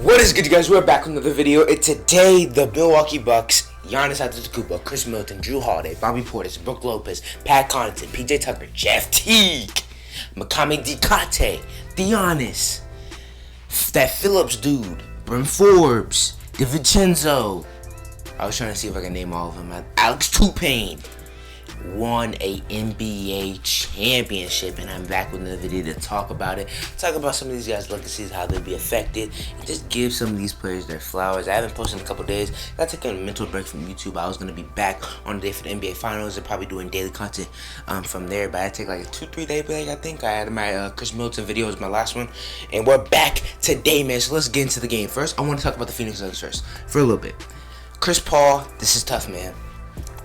What is good, you guys? We're back with another video, and today the Milwaukee Bucks, Giannis Antetokounmpo, Chris Middleton, Drew Holiday, Bobby Portis, Brook Lopez, Pat Connaughton, PJ Tucker, Jeff Teague, Makami Diakite, Giannis, that Phillips dude, Bryn Forbes, DiVincenzo. I was trying to see if I can name all of them. Alex Toupane won a NBA championship, and I'm back with another video to talk about it. Talk about some of these guys' legacies, how they'll be affected, and just give some of these players their flowers. I haven't posted in a couple days. I took a mental break from YouTube. I was gonna be back on the day for the NBA Finals and probably doing daily content from there, but I take like a 2-3 day break. I think I had my Chris Middleton video was my last one, and we're back today, man. So let's get into the game. First, I want to talk about the Phoenix Suns first for a little bit. Chris Paul, this is tough, man.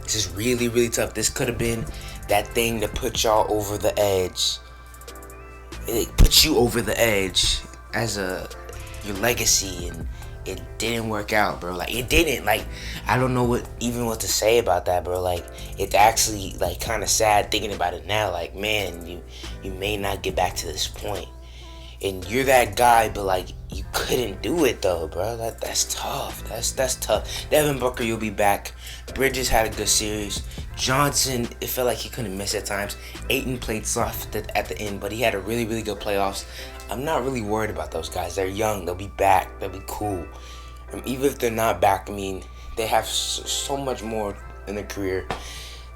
This is really, really tough. This could have been that thing that put y'all over the edge. It put you over the edge as your legacy, and it didn't work out, bro. Like, it didn't. Like, I don't know what to say about that, bro. Like, it's actually like kind of sad thinking about it now. Like, man, you may not get back to this point. And you're that guy, but like you couldn't do it though, bro. That's tough. That's tough. Devin Booker, you'll be back. Bridges had a good series. Johnson, it felt like he couldn't miss at times. Ayton played soft at the end, but he had a really, really good playoffs. I'm not really worried about those guys. They're young. They'll be back. They'll be cool. And even if they're not back, I mean, they have so much more in their career.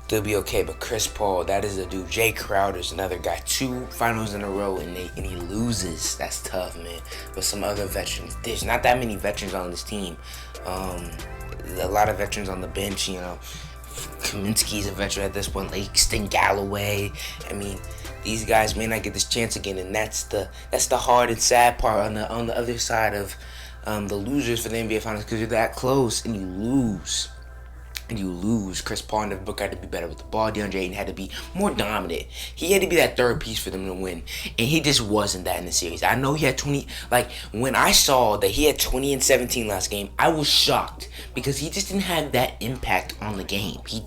They'll be okay, but Chris Paul, that is a dude. Jay Crowder's another guy. 2 finals in a row, and he loses. That's tough, man. But some other veterans. There's not that many veterans on this team. A lot of veterans on the bench, you know. Kaminsky's a veteran at this point. Langston Galloway. I mean, these guys may not get this chance again, and that's the hard and sad part on the other side of the losers for the NBA Finals, because you're that close and you lose. Chris Paul and Devin Booker had to be better with the ball. DeAndre Ayton had to be more dominant. He had to be that third piece for them to win, and he just wasn't that in the series. I know he had 20. Like, when I saw that he had 20 and 17 last game, I was shocked because he just didn't have that impact on the game. He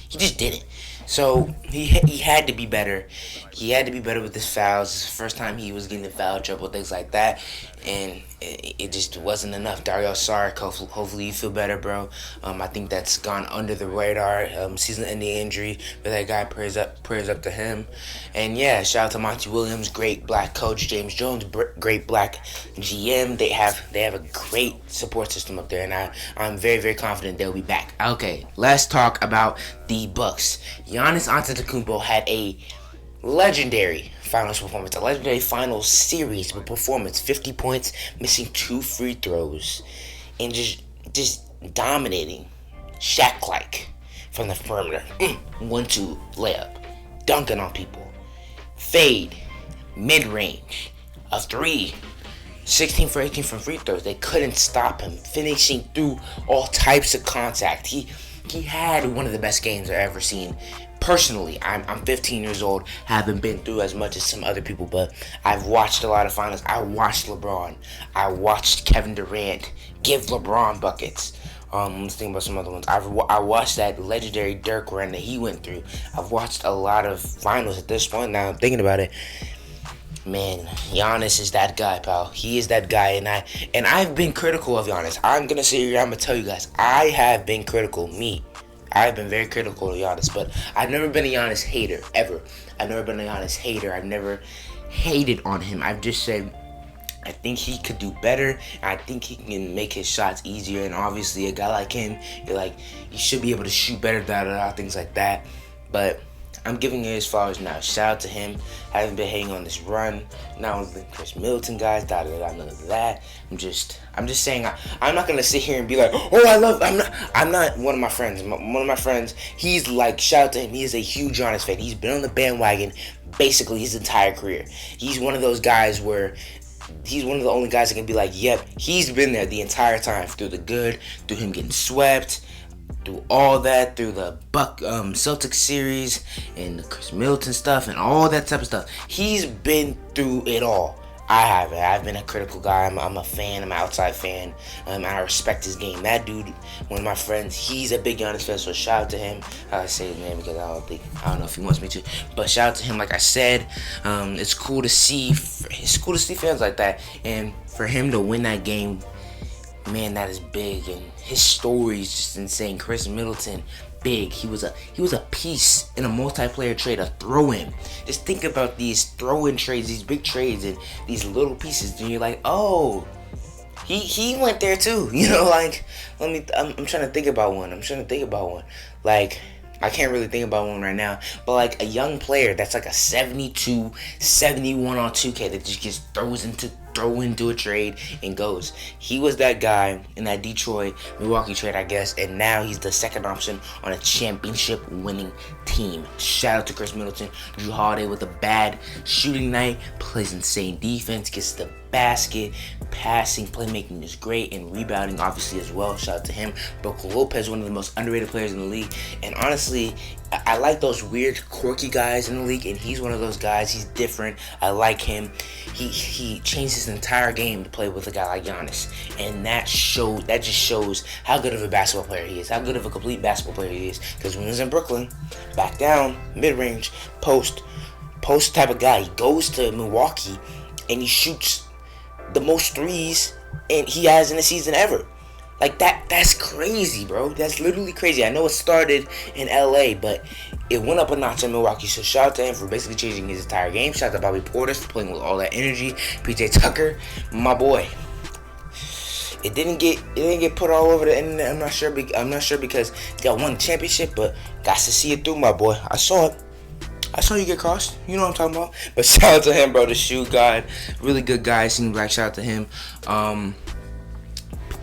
just didn't. So he had to be better. He had to be better with his fouls. It's the first time he was getting in foul trouble, things like that, and it just wasn't enough. Dario Saric, hopefully you feel better, bro. I think that's gone under the radar. Season-ending injury, but that guy, prayers up to him. And yeah, shout out to Monty Williams, great black coach. James Jones, great black GM. They have a great support system up there, and I'm very, very confident they'll be back. Okay, let's talk about the Bucks. Giannis Antetokounmpo had a legendary finals performance, a legendary finals series with performance. 50 points, missing 2 free throws, and just dominating Shaq-like from the perimeter. 1-2 layup, dunking on people, fade, mid-range, a 3, 16 for 18 from free throws. They couldn't stop him, finishing through all types of contact. He had one of the best games I've ever seen. Personally, I'm 15 years old, haven't been through as much as some other people, but I've watched a lot of finals. I watched LeBron. I watched Kevin Durant give LeBron buckets. Let's think about some other ones. I watched that legendary Dirk run that he went through. I've watched a lot of finals at this point. Now I'm thinking about it. Man, Giannis is that guy, pal. He is that guy, and I've been critical of Giannis. I'm gonna sit here. I'm gonna tell you guys, I have been critical. I've been very critical of Giannis, but I've never been a Giannis hater, ever. I've never been a Giannis hater. I've never hated on him. I've just said, I think he could do better. I think he can make his shots easier, and obviously a guy like him, you're like, you should be able to shoot better, things like that. But I'm giving him his flowers now. Shout out to him. I haven't been hating on this run. Not only the Chris Middleton guys, none of that. I'm just saying, I'm not gonna sit here and be like, oh, I'm not one of my friends. One of my friends, he's like, shout out to him. He is a huge Giannis fan. He's been on the bandwagon basically his entire career. He's one of those guys where he's one of the only guys that can be like, yep, he's been there the entire time, through the good, through him getting swept, through all that, through the Celtics series and the Chris Middleton stuff and all that type of stuff. He's been through it all. I haven't. I've been a critical guy. I'm a fan. I'm an outside fan. I respect his game. That dude, one of my friends, he's a big Giannis fan, so shout out to him. I say his name because I don't know if he wants me to, but shout out to him. Like I said, it's cool to see fans like that, and for him to win that game man, that is big, and his story is just insane. Chris Middleton, big. He was a piece in a multiplayer trade, a throw-in. Just think about these throw-in trades, these big trades, and these little pieces, and you're like, oh, he went there too. Like, I'm trying to think about one. Like, I can't really think about one right now, but like a young player that's like a 72, 71 on 2K that just gets throw into a trade and goes. He was that guy in that Detroit Milwaukee trade, I guess, and now he's the second option on a championship winning team. Shout out to Chris Middleton. Jrue Holiday with a bad shooting night, plays insane defense, gets the basket, passing, playmaking is great, and rebounding obviously as well. Shout out to him. Brook Lopez, one of the most underrated players in the league, and honestly, I like those weird, quirky guys in the league, and he's one of those guys. He's different. I like him. He changed his entire game to play with a guy like Giannis, and that just shows how good of a basketball player he is, how good of a complete basketball player he is. Because when he was in Brooklyn, back down, mid-range, post type of guy, he goes to Milwaukee, and he shoots the most threes and he has in a season ever. Like that's crazy, bro. That's literally crazy. I know it started in LA, but it went up a notch in Milwaukee. So shout out to him for basically changing his entire game. Shout out to Bobby Portis for playing with all that energy. PJ Tucker, my boy. It didn't get put all over the internet. I'm not sure because y'all won the championship, but got to see it through, my boy. I saw it. I saw you get crossed. You know what I'm talking about. But shout out to him, bro. The shoe god. Really good guy. Seems like shout out to him.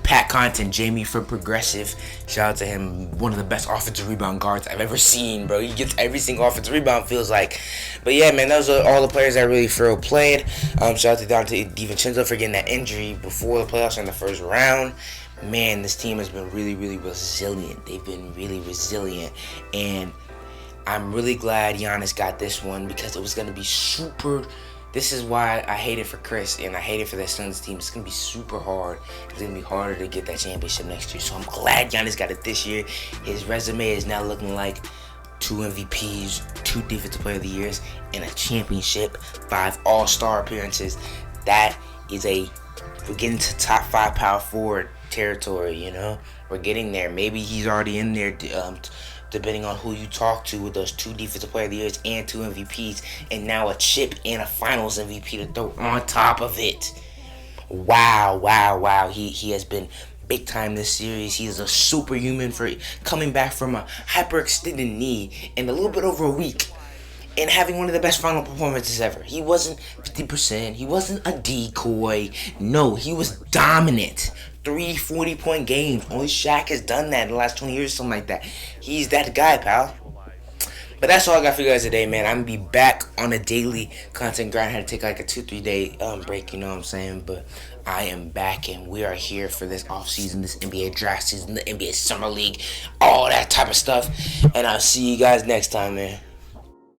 Pat Connaughton, Jamie for Progressive. Shout out to him. One of the best offensive rebound guards I've ever seen, bro. He gets every single offensive rebound, feels like. But yeah, man, those are all the players that really played. Shout out to Dante DiVincenzo for getting that injury before the playoffs in the first round. Man, this team has been really, really resilient. They've been really resilient. And I'm really glad Giannis got this one because it was going to be super. This is why I hate it for Chris and I hate it for the Suns team. It's going to be super hard. It's going to be harder to get that championship next year. So I'm glad Giannis got it this year. His resume is now looking like 2 MVPs, 2 Defensive Player of the Years, and a championship, 5 All-Star appearances. That is we're getting to top 5 power forward territory, We're getting there. Maybe he's already in there, depending on who you talk to, with those 2 Defensive Player of the Years and 2 MVPs, and now a chip and a Finals MVP to throw on top of it. Wow. He has been big time this series. He is a superhuman for coming back from a hyperextended knee in a little bit over a week and having one of the best final performances ever. He wasn't 50%. He wasn't a decoy. No, he was dominant. 3 40-point games. Only Shaq has done that in the last 20 years, something like that. He's that guy, pal. But that's all I got for you guys today, man. I'm going to be back on a daily content grind. I had to take like a 2-3 day break, you know what I'm saying? But I am back, and we are here for this offseason, this NBA draft season, the NBA Summer League, all that type of stuff. And I'll see you guys next time, man.